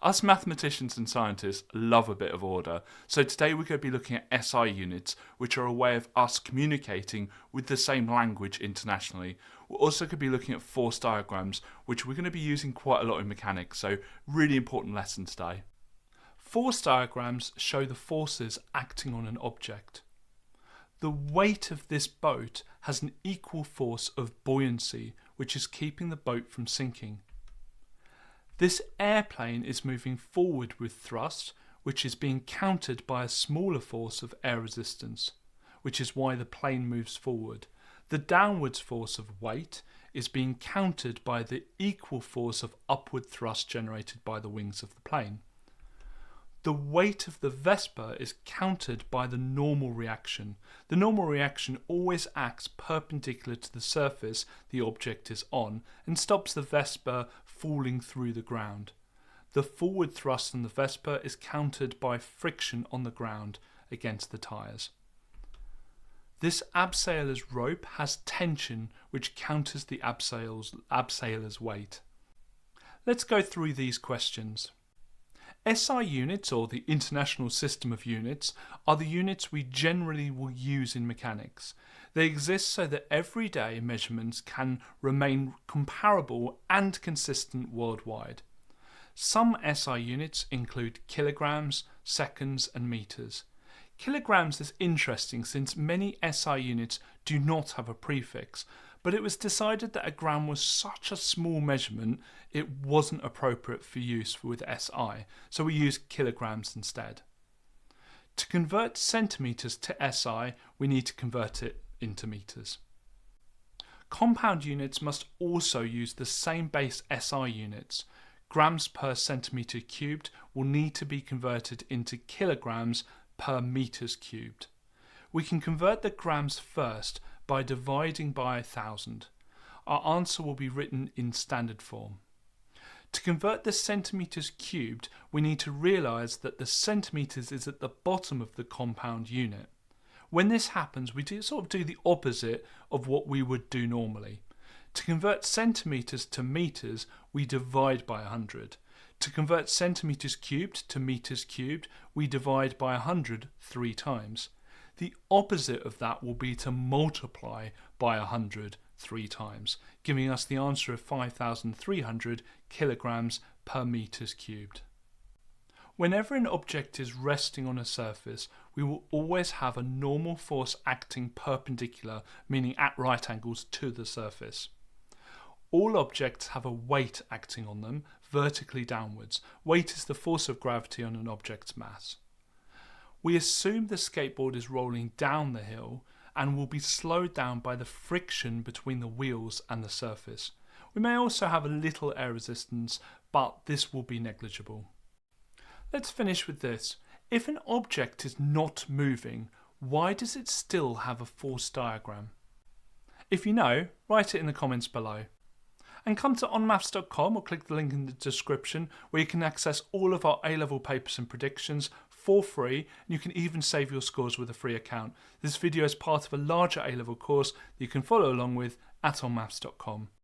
Us mathematicians and scientists love a bit of order, so today we're going to be looking at SI units, which are a way of us communicating with the same language internationally. We're also going to be looking at force diagrams, which we're going to be using quite a lot in mechanics, so really important lesson today. Force diagrams show the forces acting on an object. The weight of this boat has an equal force of buoyancy, which is keeping the boat from sinking. This airplane is moving forward with thrust, which is being countered by a smaller force of air resistance, which is why the plane moves forward. The downwards force of weight is being countered by the equal force of upward thrust generated by the wings of the plane. The weight of the Vespa is countered by the normal reaction. The normal reaction always acts perpendicular to the surface the object is on and stops the Vespa falling through the ground. The forward thrust on the Vespa is countered by friction on the ground against the tyres. This abseiler's rope has tension which counters the abseiler's weight. Let's go through these questions. SI units, or the International System of Units, are the units we generally will use in mechanics. They exist so that everyday measurements can remain comparable and consistent worldwide. Some SI units include kilograms, seconds, and meters. Kilograms is interesting since many SI units do not have a prefix, but it was decided that a gram was such a small measurement it wasn't appropriate for use with SI, so we use kilograms instead. To convert centimeters to SI, we need to convert it into meters. Compound units must also use the same base SI units. Grams per centimeter cubed will need to be converted into kilograms per meters cubed. We can convert the grams first by dividing by 1,000. Our answer will be written in standard form. To convert the centimeters cubed, we need to realise that the centimeters is at the bottom of the compound unit. When this happens, we do the opposite of what we would do normally. To convert centimeters to meters, we divide by 100. To convert centimeters cubed to meters cubed, we divide by 100 3 times. The opposite of that will be to multiply by 100 3 times, giving us the answer of 5,300 kilograms per meters cubed. Whenever an object is resting on a surface, we will always have a normal force acting perpendicular, meaning at right angles to the surface. All objects have a weight acting on them, vertically downwards. Weight is the force of gravity on an object's mass. We assume the skateboard is rolling down the hill and will be slowed down by the friction between the wheels and the surface. We may also have a little air resistance, but this will be negligible. Let's finish with this. If an object is not moving, why does it still have a force diagram? If you know, write it in the comments below. And come to onmaths.com or click the link in the description where you can access all of our A-level papers and predictions for free, and you can even save your scores with a free account. This video is part of a larger A-level course that you can follow along with at onmaths.com.